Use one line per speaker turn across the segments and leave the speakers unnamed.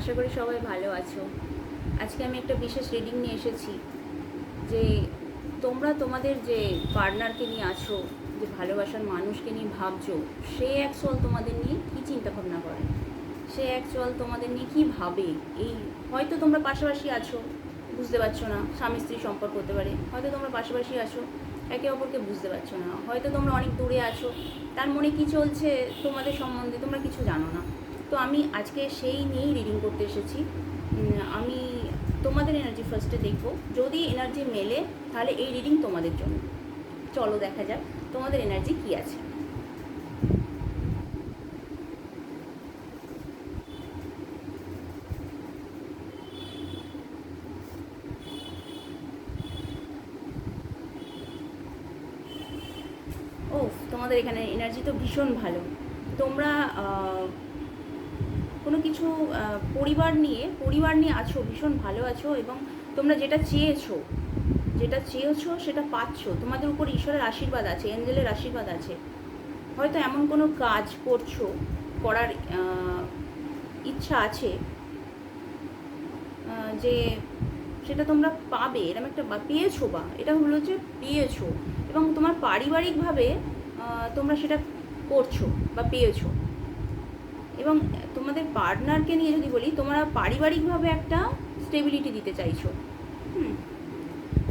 আশা করি সবাই ভালো আছো। আজকে আমি একটা বিশেষ রিডিং নিয়ে এসেছি যে তোমরা তোমাদের যে পার্টনারকে নিয়ে আছো, যে ভালোবাসার মানুষকে নিয়ে ভাবছো, সে অ্যাকচুয়াল তোমাদের নিয়ে কী চিন্তাভাবনা করে, সে অ্যাকচুয়াল তোমাদের নিয়ে কী ভাবে। এই হয়তো তোমরা পাশাপাশি আছো, বুঝতে পারছো না, স্বামী স্ত্রী সম্পর্ক হতে পারে, হয়তো তোমরা পাশাপাশি আছো, একে অপরকে বুঝতে পারছো না, হয়তো তোমরা অনেক দূরে আছো, তার মনে কী চলছে তোমাদের সম্বন্ধে তোমরা কিছু জানো না। তো আমি আজকে সেই নিয়েই রিডিং করতে এসেছি। আমি তোমাদের এনার্জি ফার্স্টে দেখব, যদি এনার্জি মেলে তাহলে এই রিডিং তোমাদের জন্য। চলো দেখা যাক তোমাদের এনার্জি কী আছে। ও, তোমাদের এখানে এনার্জি তো ভীষণ ভালো। তোমরা কোনো কিছু পরিবার নিয়ে আছো, ভীষণ ভালো আছো, এবং তোমরা যেটা চেয়েছো সেটা পাচ্ছো। তোমাদের উপর ঈশ্বরের আশীর্বাদ আছে, এঞ্জেলের আশীর্বাদ আছে। হয়তো এমন কোনো কাজ করার ইচ্ছা আছে যে সেটা তোমরা পাবে, এরকম একটা পেয়েছো, বা এটা হলো যে পেয়েছো, এবং তোমার পারিবারিকভাবে তোমরা সেটা করছো বা পেয়েছো। এবং তোমাদের পার্টনারকে নিয়ে যদি বলি, তোমরা পারিবারিকভাবে একটা স্টেবিলিটি দিতে চাইছো।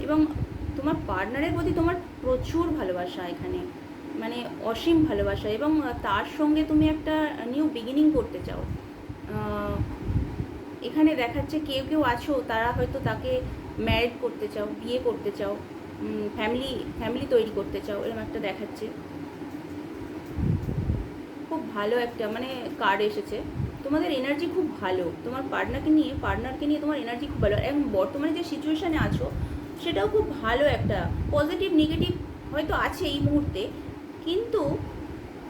এবং তোমার পার্টনারের প্রতি তোমার প্রচুর ভালোবাসা এখানে, মানে অসীম ভালোবাসা, এবং তার সঙ্গে তুমি একটা নিউ বিগিনিং করতে চাও। এখানে দেখাচ্ছে কেউ কেউ আছো, তারা হয়তো তাকে ম্যারেড করতে চাও, বিয়ে করতে চাও, ফ্যামিলি তৈরি করতে চাও, এরকম একটা দেখাচ্ছে। খুব ভালো একটা মানে কার্ড এসেছে। তোমাদের এনার্জি খুব ভালো, তোমার পার্টনারকে নিয়ে তোমার এনার্জি খুব ভালো, এবং বর্তমানে যে সিচুয়েশানে আছো সেটাও খুব ভালো। একটা পজিটিভ নেগেটিভ হয়তো আছে এই মুহূর্তে, কিন্তু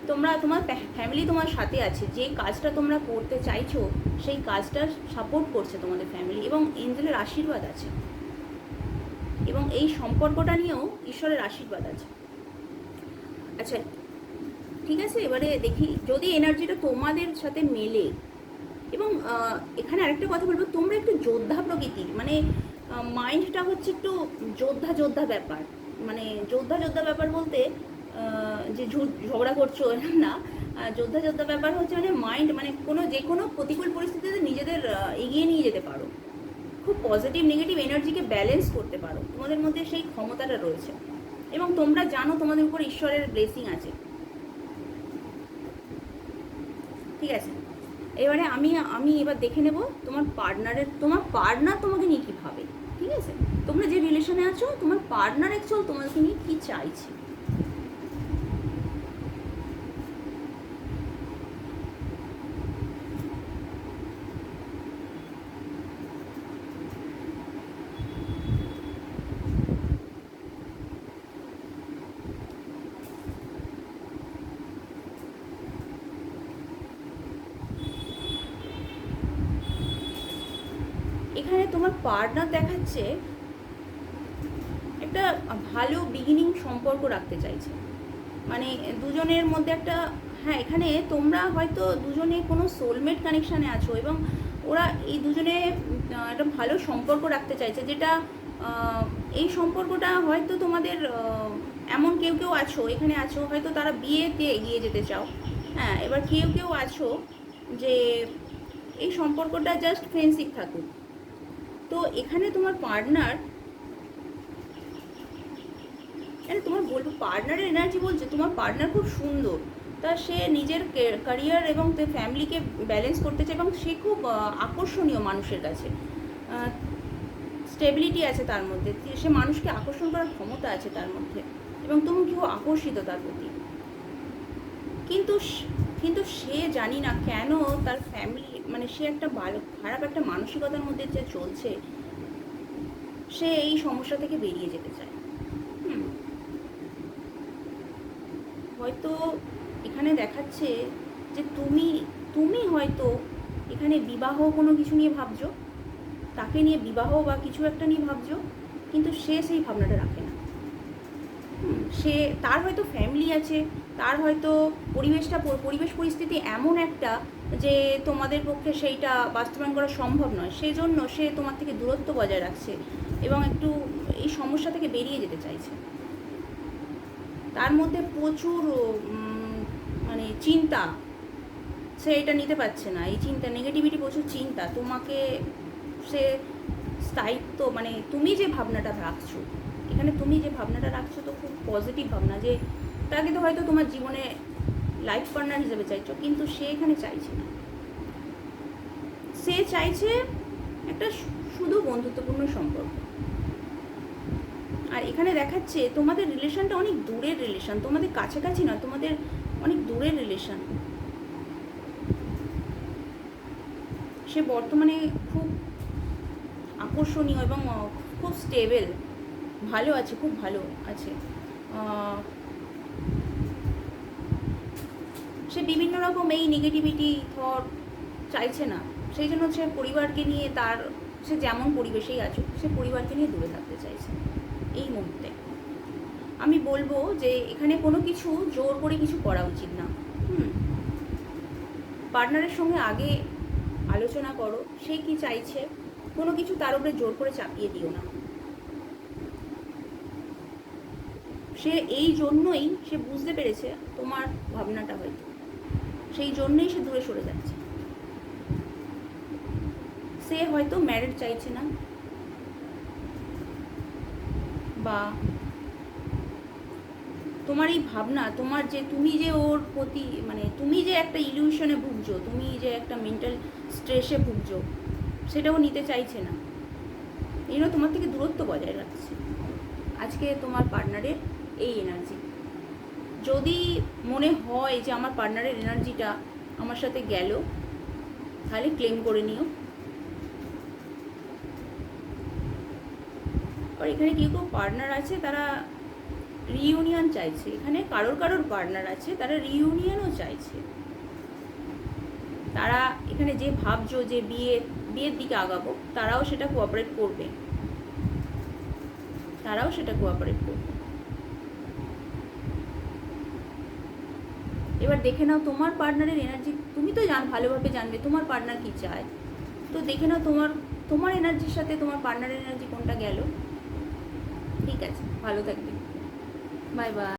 তোমার ফ্যামিলি তোমার সাথে আছে। যে কাজটা তোমরা করতে চাইছো সেই কাজটা সাপোর্ট করছে তোমাদের ফ্যামিলি, এবং এঞ্জেলের আশীর্বাদ আছে, এবং এই সম্পর্কটা নিয়েও ঈশ্বরের আশীর্বাদ আছে। আচ্ছা, ঠিক আছে, এবারে দেখি যদি এনার্জিটা তোমাদের সাথে মেলে। এবং এখানে আরেকটা কথা বলবো, তোমরা একটু যোদ্ধা প্রকৃতির, মানে মাইন্ডটা হচ্ছে একটু যোদ্ধা ব্যাপার। মানে যোদ্ধা ব্যাপার বলতে যে ঝগড়া করছো এরকম না। যোদ্ধা ব্যাপার হচ্ছে মানে মাইন্ড, মানে যে কোনো প্রতিকূল পরিস্থিতিতে নিজেদের এগিয়ে নিয়ে যেতে পারো, খুব পজিটিভ নেগেটিভ এনার্জিকে ব্যালেন্স করতে পারো, তোমাদের মধ্যে সেই ক্ষমতাটা রয়েছে, এবং তোমরা জানো তোমাদের উপর ঈশ্বরের ব্লেসিং আছে। ঠিক আছে, এবারে আমি এবার দেখে নেব তোমার পার্টনার তোমাকে নিয়ে কী ভাবে। ঠিক আছে, তোমরা যে রিলেশনে আছো, তোমার পার্টনার অ্যাকচুয়াল তোমাকে নিয়ে কী চাইছে। এখানে তোমার পার্টনার দেখাচ্ছে একটা ভালো বিগিনিং সম্পর্ক রাখতে চাইছে, মানে দুজনের মধ্যে একটা, হ্যাঁ এখানে তোমরা হয়তো দুজনে কোনো সোলমেট কানেকশানে আছো, এবং ওরা এই দুজনে একটা ভালো সম্পর্ক রাখতে চাইছে, যেটা এই সম্পর্কটা হয়তো তোমাদের এমন কেউ আছো, এখানে আছো হয়তো তারা বিয়েতে এগিয়ে যেতে চাও। হ্যাঁ, এবার কেউ আছো যে এই সম্পর্কটা জাস্ট ফ্রেন্ডশিপ থাকুক। তো এখানে তোমার পার্টনার, তোমার বলবো পার্টনারের এনার্জি বলছে তোমার পার্টনার খুব সুন্দর, তা সে নিজের ক্যারিয়ার এবং ফ্যামিলিকে ব্যালেন্স করতে চায়, এবং সে খুব আকর্ষণীয় মানুষের কাছে, স্টেবিলিটি আছে তার মধ্যে, সে মানুষকে আকর্ষণ করার ক্ষমতা আছে তার মধ্যে, এবং তুমি কেউ আকর্ষিত তার প্রতি। কিন্তু কিন্তু সে জানি না কেন তার ফ্যামিলি, মানে সে একটা খারাপ একটা মানসিকতার মধ্যে যে চলছে, সে এই সমস্যা থেকে বেরিয়ে যেতে চায়। হয়তো এখানে দেখাচ্ছে যে তুমি হয়তো এখানে বিবাহ কোনো কিছু নিয়ে ভাবছো, তাকে নিয়ে বিবাহ বা কিছু একটা নিয়ে ভাবছো, কিন্তু সে সেই ভাবনাটা রাখে না। সে তার হয়তো ফ্যামিলি আছে, তার হয়তো পরিবেশ পরিস্থিতি এমন একটা যে তোমাদের পক্ষে সেইটা বাস্তবায়ন করা সম্ভব নয়, সেই জন্য সে তোমার থেকে দূরত্ব বজায় রাখছে এবং একটু এই সমস্যা থেকে বেরিয়ে যেতে চাইছে। তার মধ্যে প্রচুর মানে চিন্তা, সে এটা নিতে পারছে না, এই চিন্তা, নেগেটিভিটি, প্রচুর চিন্তা। তোমাকে সে স্থায়িত্ব, মানে তুমি যে ভাবনাটা রাখছো এখানে, তুমি যে ভাবনাটা রাখছো তো খুব পজিটিভ ভাবনা, যে তাকে তো হয়তো তোমার জীবনে লাইফ পার্টনার হিসেবে চাইছো, কিন্তু সে এখানে চাইছে না। সে চাইছে একটা শুধু বন্ধুত্বপূর্ণ সম্পর্ক। আর এখানে দেখাচ্ছে তোমাদের রিলেশনটা অনেক দূরের রিলেশন, তোমাদের কাছাকাছি নয়, তোমাদের অনেক দূরের রিলেশন। সে বর্তমানে খুব আকর্ষণীয় এবং খুব স্টেবল, ভালো আছে, খুব ভালো আছে। সে বিভিন্ন রকম এই নেগেটিভিটি থট চাইছে না, সেই জন্য সে পরিবারকে নিয়ে, তার সে যেমন পরিবেশেই আছো সে পরিবারকে নিয়ে দূরে থাকতে চাইছে এই মুহূর্তে। আমি বলবো যে এখানে কোনো কিছু জোর করে কিছু করা উচিত না। পার্টনারের সঙ্গে আগে আলোচনা করো, সে কি চাইছে, কোনো কিছু তার উপরে জোর করে চাপিয়ে দিও না। সে এই জন্যই সে বুঝতে পেরেছে তোমার ভাবনাটা, হয়তো সেই জন্যই সে দূরে সরে যাচ্ছে। সে হয়তো ম্যারেজ চাইছে না, বা তোমার এই ভাবনা, তোমার যে তুমি যে ওর প্রতি, মানে তুমি যে একটা ইলিউশনে ভুগছো, তুমি যে একটা মেন্টাল স্ট্রেসে ভুগছো, সেটাও নিতে চাইছে না, এই জন্য তোমার থেকে দূরত্ব বজায় রাখছে। আজকে তোমার পার্টনারের এই এনার্জি, যদি মনে হয় যে আমার পার্টনারের এনার্জিটা আমার সাথে গেল, তাহলে ক্লেম করে নিও। আর এখানে কেউ কেউ পার্টনার আছে তারা রিইউনিয়ন চাইছে, এখানে কারোর পার্টনার আছে তারা রিইউনিয়নও চাইছে। তারা এখানে যে ভাবছো যে বিয়ের দিকে আগাবো, তারাও সেটা কোঅপারেট করবে, এবার দেখে নাও তোমার পার্টনারের এনার্জি, তুমি তো ভালোভাবে জানবে তোমার পার্টনার কি চায়। তো দেখে নাও তোমার এনার্জির সাথে তোমার পার্টনারের এনার্জি কোনটা গেল। ঠিক আছে, ভালো থাকবে, বাই বাই।